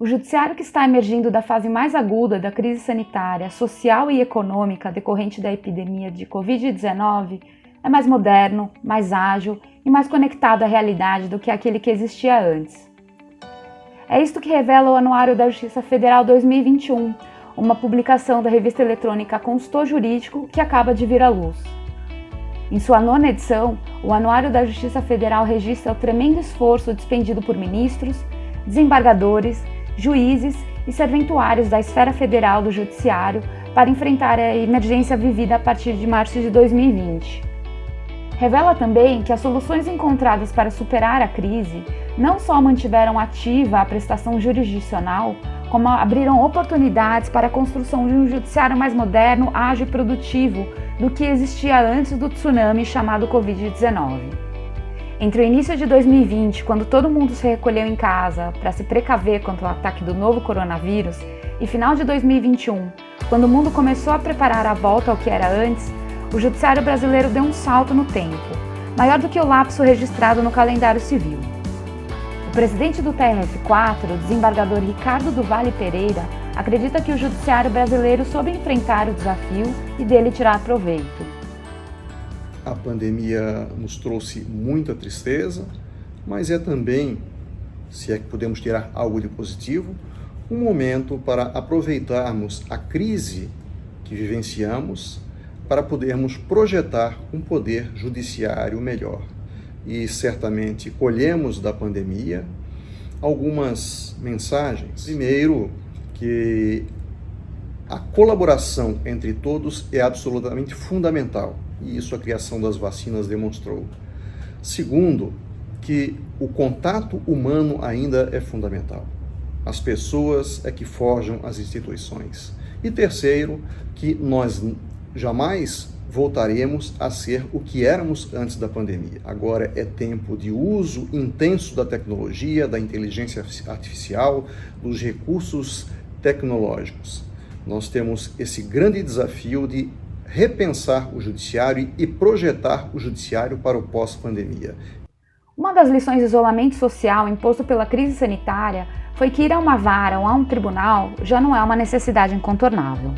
O judiciário, que está emergindo da fase mais aguda da crise sanitária, social e econômica decorrente da epidemia de Covid-19, é mais moderno, mais ágil e mais conectado à realidade do que aquele que existia antes. É isto que revela o Anuário da Justiça Federal 2021, uma publicação da revista eletrônica Consultor Jurídico que acaba de vir à luz. Em sua 9ª edição, o Anuário da Justiça Federal registra o tremendo esforço despendido por ministros, desembargadores, juízes e serventuários da esfera federal do judiciário para enfrentar a emergência vivida a partir de março de 2020. Revela também que as soluções encontradas para superar a crise não só mantiveram ativa a prestação jurisdicional, como abriram oportunidades para a construção de um judiciário mais moderno, ágil e produtivo do que existia antes do tsunami chamado Covid-19. Entre o início de 2020, quando todo mundo se recolheu em casa para se precaver contra o ataque do novo coronavírus, e final de 2021, quando o mundo começou a preparar a volta ao que era antes, o judiciário brasileiro deu um salto no tempo, maior do que o lapso registrado no calendário civil. O presidente do TRF4, o desembargador Ricardo do Vale Pereira, acredita que o judiciário brasileiro soube enfrentar o desafio e dele tirar proveito. A pandemia nos trouxe muita tristeza, mas é também, se é que podemos tirar algo de positivo, um momento para aproveitarmos a crise que vivenciamos para podermos projetar um poder judiciário melhor. E certamente colhemos da pandemia algumas mensagens. Primeiro, que a colaboração entre todos é absolutamente fundamental, e isso a criação das vacinas demonstrou. Segundo, que o contato humano ainda é fundamental. As pessoas é que forjam as instituições. E terceiro, que nós jamais voltaremos a ser o que éramos antes da pandemia. Agora é tempo de uso intenso da tecnologia, da inteligência artificial, dos recursos tecnológicos. Nós temos esse grande desafio de repensar o judiciário e projetar o judiciário para o pós-pandemia. Uma das lições de isolamento social imposto pela crise sanitária foi que ir a uma vara ou a um tribunal já não é uma necessidade incontornável.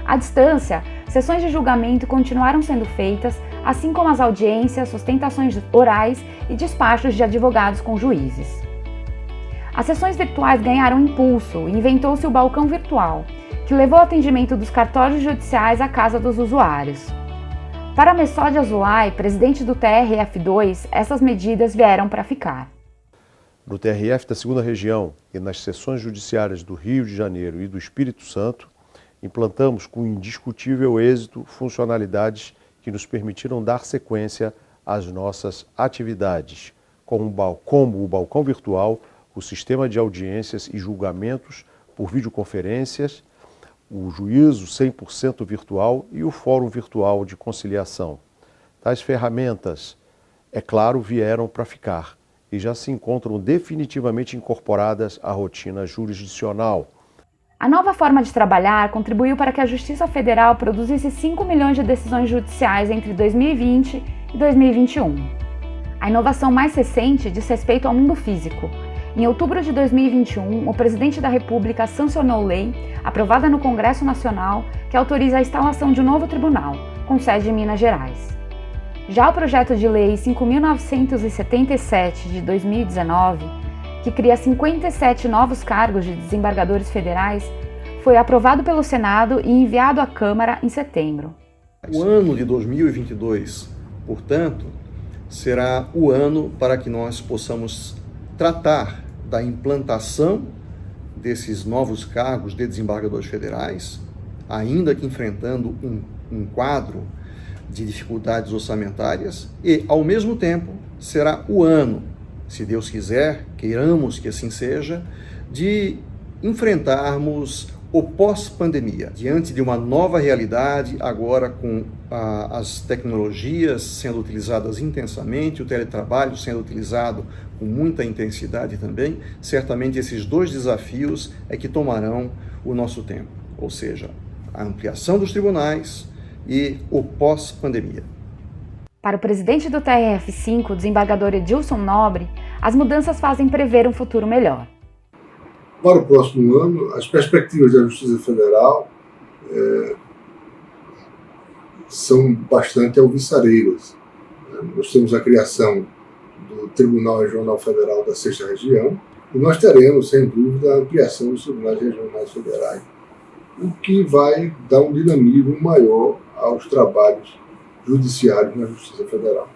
À distância, sessões de julgamento continuaram sendo feitas, assim como as audiências, sustentações orais e despachos de advogados com juízes. As sessões virtuais ganharam impulso e inventou-se o balcão virtual, que levou o atendimento dos cartórios judiciais à casa dos usuários. Para Messode Azulay, presidente do TRF2, essas medidas vieram para ficar. No TRF da 2ª Região e nas sessões judiciárias do Rio de Janeiro e do Espírito Santo, implantamos com indiscutível êxito funcionalidades que nos permitiram dar sequência às nossas atividades, como o balcão virtual, o sistema de audiências e julgamentos por videoconferências, o juízo 100% virtual e o fórum virtual de conciliação. Tais ferramentas, é claro, vieram para ficar e já se encontram definitivamente incorporadas à rotina jurisdicional. A nova forma de trabalhar contribuiu para que a Justiça Federal produzisse 5 milhões de decisões judiciais entre 2020 e 2021. A inovação mais recente diz respeito ao mundo físico. Em outubro de 2021, o presidente da República sancionou lei, aprovada no Congresso Nacional, que autoriza a instalação de um novo tribunal, com sede em Minas Gerais. Já o projeto de lei 5.977 de 2019, que cria 57 novos cargos de desembargadores federais, foi aprovado pelo Senado e enviado à Câmara em setembro. O ano de 2022, portanto, será o ano para que nós possamos tratar da implantação desses novos cargos de desembargadores federais, ainda que enfrentando um quadro de dificuldades orçamentárias, e, ao mesmo tempo, será o ano, se Deus quiser, queiramos que assim seja, de enfrentarmos o pós-pandemia, diante de uma nova realidade, agora com as tecnologias sendo utilizadas intensamente, o teletrabalho sendo utilizado com muita intensidade também. Certamente esses dois desafios é que tomarão o nosso tempo, ou seja, a ampliação dos tribunais e o pós-pandemia. Para o presidente do TRF5, o desembargador Edilson Nobre, as mudanças fazem prever um futuro melhor. Para o próximo ano, as perspectivas da Justiça Federal são bastante alvissareiras. Nós temos a criação do Tribunal Regional Federal da 6ª Região e nós teremos, sem dúvida, a ampliação dos tribunais regionais federais, o que vai dar um dinamismo maior aos trabalhos judiciários na Justiça Federal.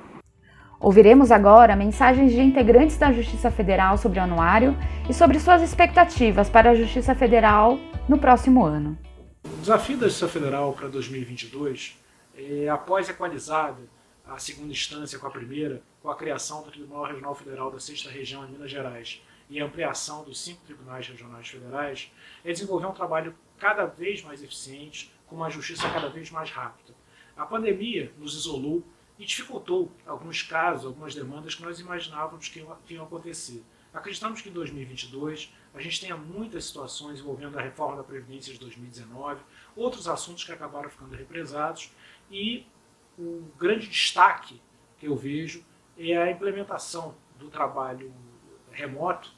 Ouviremos agora mensagens de integrantes da Justiça Federal sobre o anuário e sobre suas expectativas para a Justiça Federal no próximo ano. O desafio da Justiça Federal para 2022 é, após equalizada a 2ª instância com a primeira, com a criação do Tribunal Regional Federal da 6ª Região em Minas Gerais e a ampliação dos 5 tribunais regionais federais, é desenvolver um trabalho cada vez mais eficiente, com uma justiça cada vez mais rápida. A pandemia nos isolou e dificultou alguns casos, algumas demandas que nós imaginávamos que iam acontecer. Acreditamos que em 2022 a gente tenha muitas situações envolvendo a reforma da Previdência de 2019, outros assuntos que acabaram ficando represados, e o grande destaque que eu vejo é a implementação do trabalho remoto,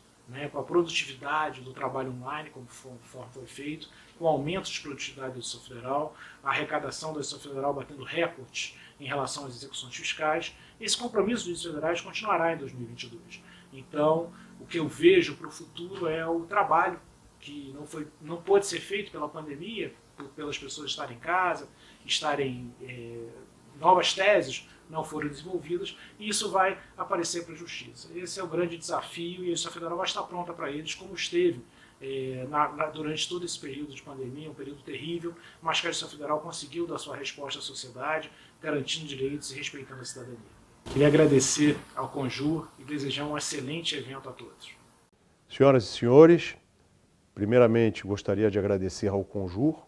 com a produtividade do trabalho online, conforme foi feito, com o aumento de produtividade da Justiça Federal, a arrecadação da Justiça Federal batendo recordes em relação às execuções fiscais. Esse compromisso dos juízes federais continuará em 2022. Então, o que eu vejo para o futuro é o trabalho que não pôde ser feito pela pandemia, pelas pessoas estarem em casa, novas teses não foram desenvolvidas, e isso vai aparecer para a Justiça. Esse é o grande desafio, e a Justiça Federal vai estar pronta para eles, como esteve durante todo esse período de pandemia, um período terrível, mas que a Justiça Federal conseguiu dar sua resposta à sociedade, garantindo direitos e respeitando a cidadania. Queria agradecer ao Conjur e desejar um excelente evento a todos. Senhoras e senhores, primeiramente gostaria de agradecer ao Conjur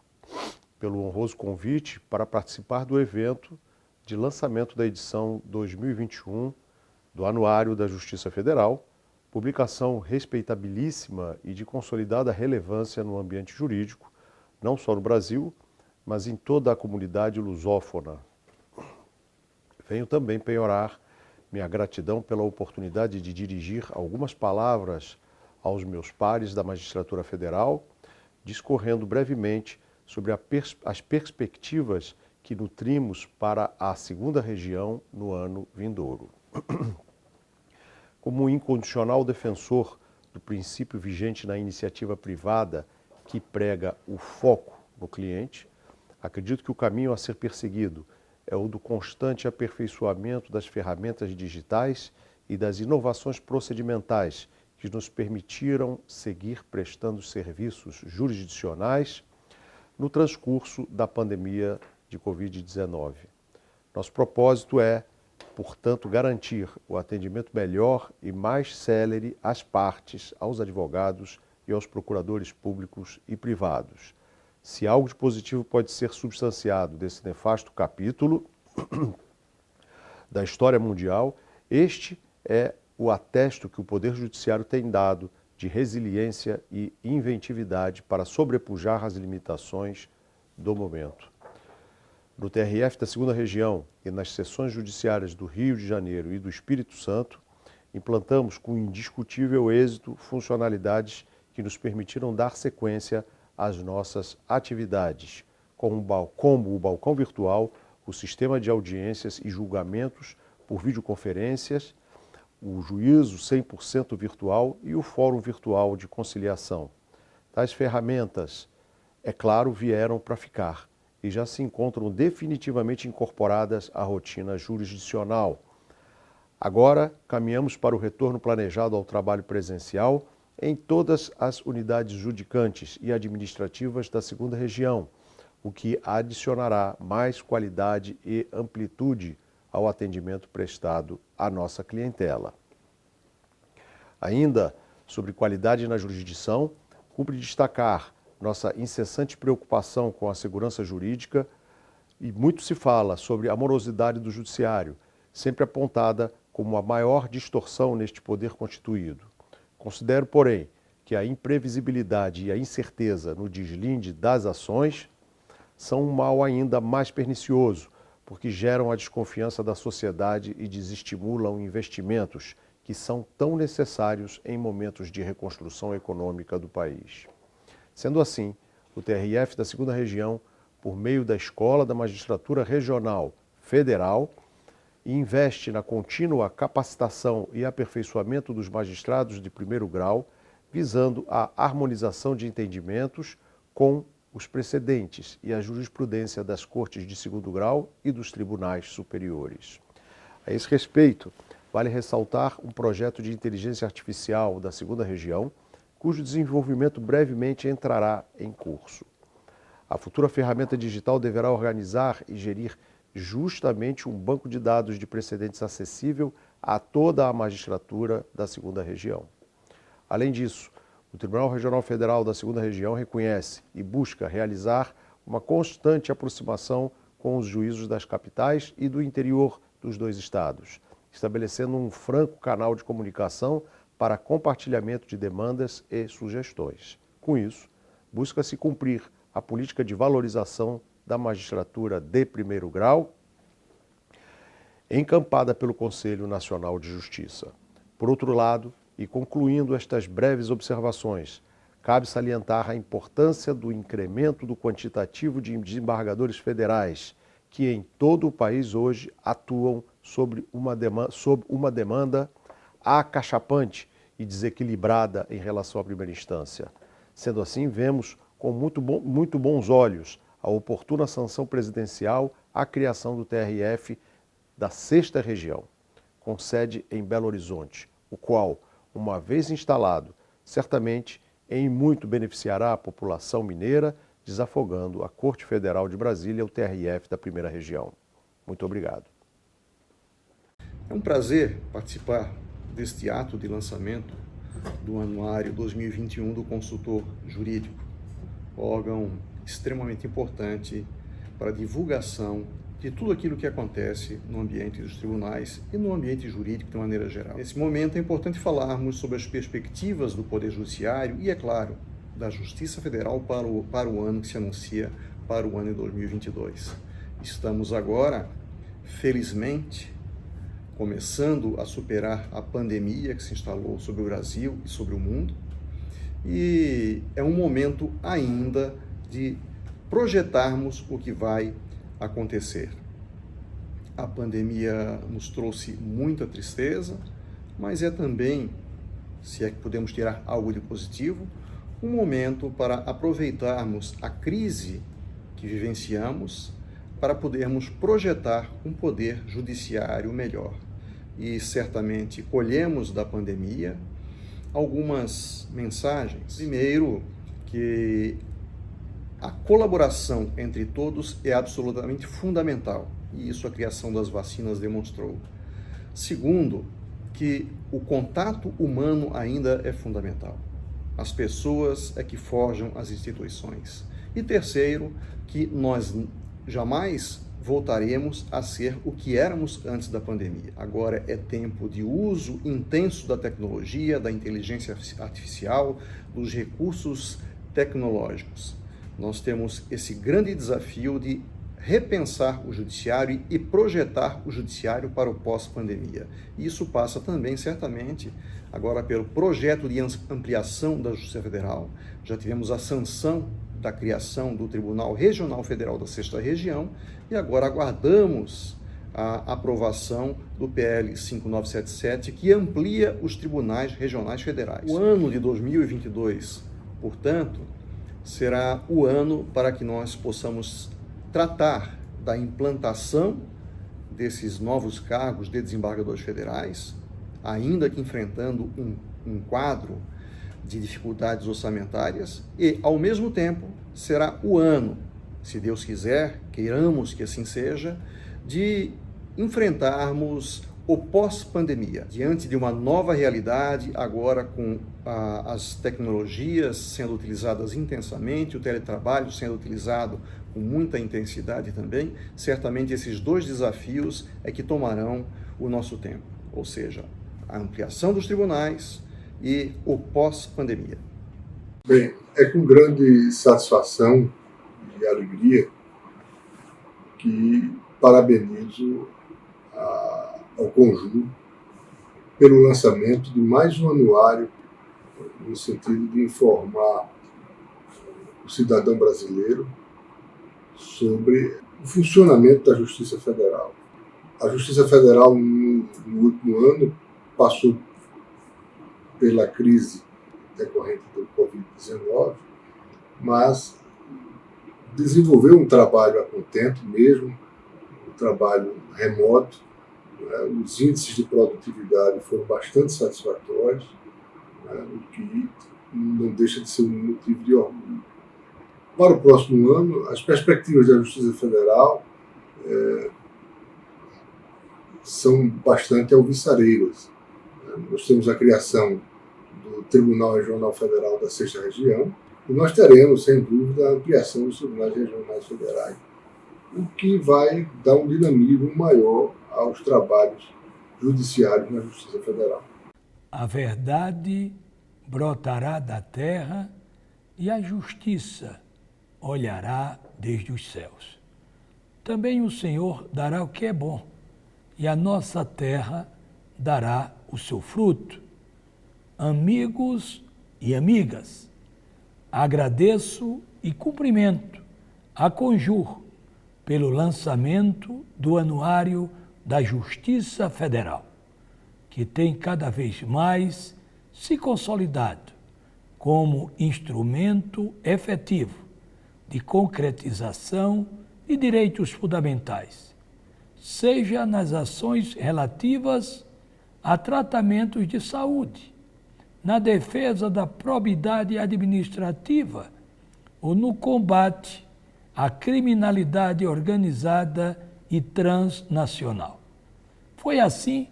pelo honroso convite para participar do evento de lançamento da edição 2021 do Anuário da Justiça Federal, publicação respeitabilíssima e de consolidada relevância no ambiente jurídico, não só no Brasil, mas em toda a comunidade lusófona. Venho também penhorar minha gratidão pela oportunidade de dirigir algumas palavras aos meus pares da Magistratura Federal, discorrendo brevemente sobre as perspectivas que nutrimos para a 2ª Região no ano vindouro. Como incondicional defensor do princípio vigente na iniciativa privada que prega o foco no cliente, acredito que o caminho a ser perseguido é o do constante aperfeiçoamento das ferramentas digitais e das inovações procedimentais que nos permitiram seguir prestando serviços jurisdicionais no transcurso da pandemia de Covid-19. Nosso propósito é, portanto, garantir o atendimento melhor e mais célere às partes, aos advogados e aos procuradores públicos e privados. Se algo de positivo pode ser substanciado desse nefasto capítulo da história mundial, este é o atesto que o Poder Judiciário tem dado de resiliência e inventividade para sobrepujar as limitações do momento. No TRF da 2ª Região e nas seções judiciárias do Rio de Janeiro e do Espírito Santo, implantamos com indiscutível êxito funcionalidades que nos permitiram dar sequência às nossas atividades, como o balcão virtual, o sistema de audiências e julgamentos por videoconferências, o juízo 100% virtual e o fórum virtual de conciliação. Tais ferramentas, é claro, vieram para ficar e já se encontram definitivamente incorporadas à rotina jurisdicional. Agora, caminhamos para o retorno planejado ao trabalho presencial em todas as unidades judicantes e administrativas da 2ª Região, o que adicionará mais qualidade e amplitude ao atendimento prestado à nossa clientela. Ainda sobre qualidade na jurisdição, cumpre destacar nossa incessante preocupação com a segurança jurídica e muito se fala sobre a morosidade do judiciário, sempre apontada como a maior distorção neste poder constituído. Considero, porém, que a imprevisibilidade e a incerteza no deslinde das ações são um mal ainda mais pernicioso, porque geram a desconfiança da sociedade e desestimulam investimentos que são tão necessários em momentos de reconstrução econômica do país. Sendo assim, o TRF da 2ª Região, por meio da Escola da Magistratura Regional Federal, investe na contínua capacitação e aperfeiçoamento dos magistrados de 1º grau, visando a harmonização de entendimentos com os precedentes e a jurisprudência das cortes de 2º grau e dos tribunais superiores. A esse respeito, vale ressaltar um projeto de inteligência artificial da 2ª Região, cujo desenvolvimento brevemente entrará em curso. A futura ferramenta digital deverá organizar e gerir justamente um banco de dados de precedentes acessível a toda a magistratura da 2ª Região. Além disso, o Tribunal Regional Federal da 2ª Região reconhece e busca realizar uma constante aproximação com os juízos das capitais e do interior dos 2 estados, estabelecendo um franco canal de comunicação para compartilhamento de demandas e sugestões. Com isso, busca-se cumprir a política de valorização da magistratura de 1º grau, encampada pelo Conselho Nacional de Justiça. Por outro lado, e concluindo estas breves observações, cabe salientar a importância do incremento do quantitativo de desembargadores federais que em todo o país hoje atuam sob uma demanda acachapante e desequilibrada em relação à primeira instância. Sendo assim, vemos com muito bons olhos a oportuna sanção presidencial à criação do TRF da 6ª Região, com sede em Belo Horizonte, o qual, uma vez instalado, certamente em muito beneficiará a população mineira, desafogando a Corte Federal de Brasília, o TRF da 1ª Região. Muito obrigado. É um prazer participar deste ato de lançamento do Anuário 2021 do Consultor Jurídico, órgão extremamente importante para a divulgação de tudo aquilo que acontece no ambiente dos tribunais e no ambiente jurídico de maneira geral. Nesse momento é importante falarmos sobre as perspectivas do Poder Judiciário e, é claro, da Justiça Federal para o ano que se anuncia para o ano de 2022. Estamos agora, felizmente, começando a superar a pandemia que se instalou sobre o Brasil e sobre o mundo, e é um momento ainda de projetarmos o que vai acontecer. A pandemia nos trouxe muita tristeza, mas é também, se é que podemos tirar algo de positivo, um momento para aproveitarmos a crise que vivenciamos para podermos projetar um poder judiciário melhor. E certamente colhemos da pandemia algumas mensagens. Primeiro, que a colaboração entre todos é absolutamente fundamental, e isso a criação das vacinas demonstrou. Segundo, que o contato humano ainda é fundamental. As pessoas é que forjam as instituições. E terceiro, que nós jamais voltaremos a ser o que éramos antes da pandemia. Agora é tempo de uso intenso da tecnologia, da inteligência artificial, dos recursos tecnológicos. Nós temos esse grande desafio de repensar o judiciário e projetar o judiciário para o pós-pandemia. Isso passa também, certamente, agora pelo projeto de ampliação da Justiça Federal. Já tivemos a sanção da criação do Tribunal Regional Federal da 6ª Região e agora aguardamos a aprovação do PL 5977, que amplia os tribunais regionais federais. O ano de 2022, portanto, será o ano para que nós possamos tratar da implantação desses novos cargos de desembargadores federais, ainda que enfrentando um quadro de dificuldades orçamentárias, e, ao mesmo tempo, será o ano, se Deus quiser, queiramos que assim seja, de enfrentarmos o pós-pandemia, diante de uma nova realidade, agora com as tecnologias sendo utilizadas intensamente, o teletrabalho sendo utilizado com muita intensidade também. Certamente esses dois desafios é que tomarão o nosso tempo, ou seja, a ampliação dos tribunais e o pós-pandemia. Bem, é com grande satisfação e alegria que parabenizo ao conjunto pelo lançamento de mais um anuário no sentido de informar o cidadão brasileiro sobre o funcionamento da Justiça Federal. A Justiça Federal, no último ano, passou pela crise decorrente do Covid-19, mas desenvolveu um trabalho a contento mesmo, um trabalho remoto. Os índices de produtividade foram bastante satisfatórios, o que não deixa de ser um motivo de orgulho. Para o próximo ano, as perspectivas da Justiça Federal são bastante alvissareiras. Nós temos a criação do Tribunal Regional Federal da Sexta Região e nós teremos, sem dúvida, a ampliação dos tribunais regionais federais, o que vai dar um dinamismo maior aos trabalhos judiciários na Justiça Federal. A verdade brotará da terra e a justiça olhará desde os céus. Também o Senhor dará o que é bom, e a nossa terra dará o seu fruto. Amigos e amigas, agradeço e cumprimento a Conjur pelo lançamento do Anuário da Justiça Federal, que tem cada vez mais se consolidado como instrumento efetivo de concretização de direitos fundamentais, seja nas ações relativas a tratamentos de saúde, na defesa da probidade administrativa ou no combate à criminalidade organizada e transnacional. Foi assim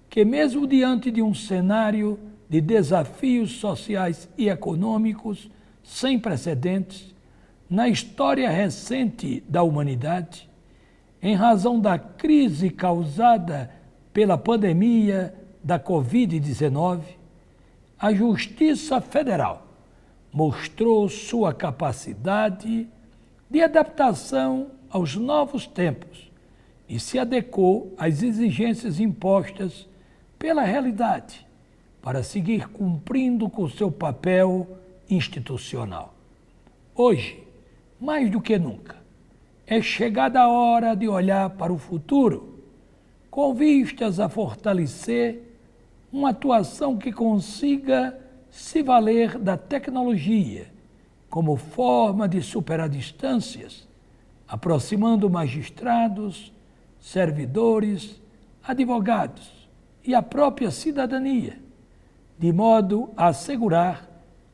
que, mesmo diante de um cenário de desafios sociais e econômicos sem precedentes na história recente da humanidade, em razão da crise causada pela pandemia da Covid-19, a Justiça Federal mostrou sua capacidade de adaptação aos novos tempos e se adequou às exigências impostas pela realidade para seguir cumprindo com seu papel institucional. Hoje, mais do que nunca, é chegada a hora de olhar para o futuro, com vistas a fortalecer uma atuação que consiga se valer da tecnologia como forma de superar distâncias, aproximando magistrados, servidores, advogados e a própria cidadania, de modo a assegurar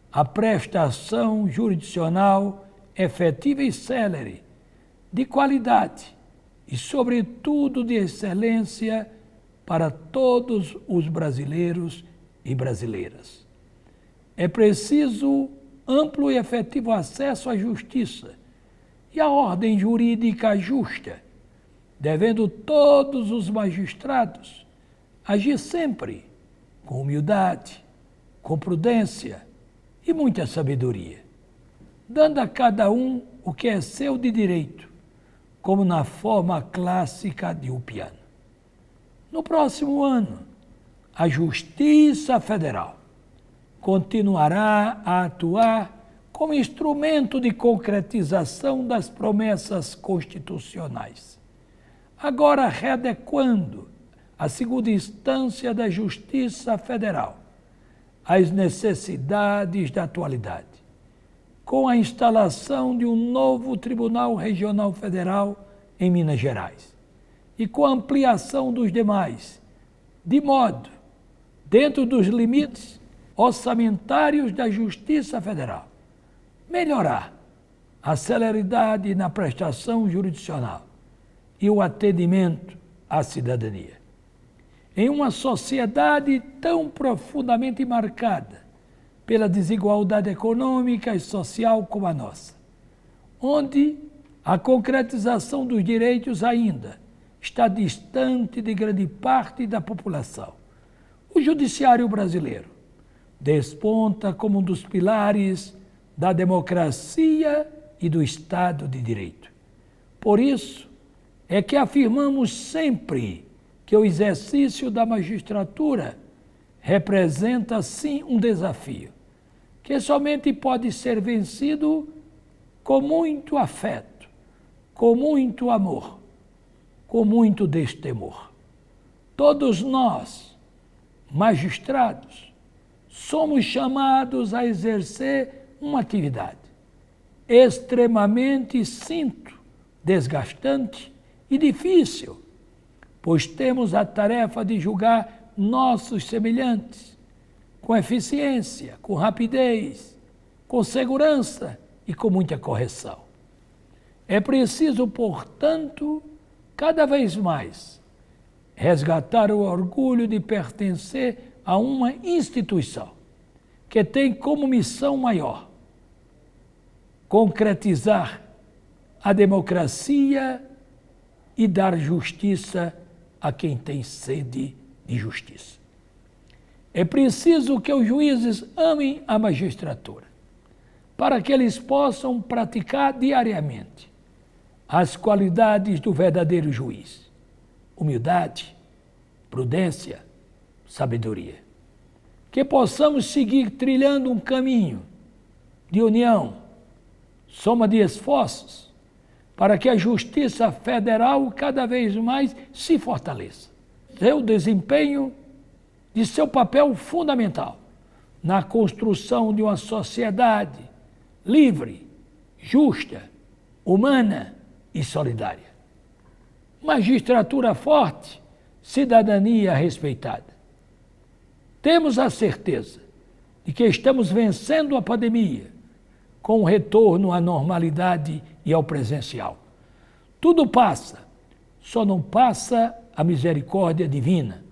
a prestação jurisdicional efetiva e célere, de qualidade e, sobretudo, de excelência para todos os brasileiros e brasileiras. É preciso amplo e efetivo acesso à justiça e à ordem jurídica justa, devendo todos os magistrados agir sempre com humildade, com prudência e muita sabedoria, dando a cada um o que é seu de direito, como na forma clássica de o piano. No próximo ano, a Justiça Federal continuará a atuar como instrumento de concretização das promessas constitucionais, agora readequando a segunda instância da Justiça Federal às necessidades da atualidade, com a instalação de um novo Tribunal Regional Federal em Minas Gerais e com a ampliação dos demais, de modo, dentro dos limites orçamentários da Justiça Federal, melhorar a celeridade na prestação jurisdicional e o atendimento à cidadania. Em uma sociedade tão profundamente marcada pela desigualdade econômica e social como a nossa, onde a concretização dos direitos ainda está distante de grande parte da população, o judiciário brasileiro desponta como um dos pilares da democracia e do Estado de Direito. Por isso é que afirmamos sempre que o exercício da magistratura representa sim um desafio, que somente pode ser vencido com muito afeto, com muito amor, com muito destemor. Todos nós, magistrados, somos chamados a exercer uma atividade extremamente desgastante e difícil, pois temos a tarefa de julgar nossos semelhantes com eficiência, com rapidez, com segurança e com muita correção. É preciso, portanto, cada vez mais resgatar o orgulho de pertencer a uma instituição que tem como missão maior concretizar a democracia e dar justiça a quem tem sede de justiça. É preciso que os juízes amem a magistratura, para que eles possam praticar diariamente as qualidades do verdadeiro juiz: humildade, prudência, sabedoria. Que possamos seguir trilhando um caminho de união, soma de esforços, para que a justiça federal cada vez mais se fortaleça. Seu desempenho de seu papel fundamental na construção de uma sociedade livre, justa, humana e solidária. Magistratura forte, cidadania respeitada. Temos a certeza de que estamos vencendo a pandemia com o retorno à normalidade e ao presencial. Tudo passa, só não passa a misericórdia divina.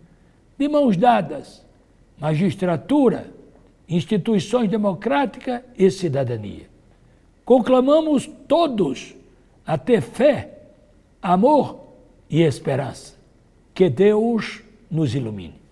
De mãos dadas, magistratura, instituições democráticas e cidadania. Conclamamos todos a ter fé, amor e esperança. Que Deus nos ilumine.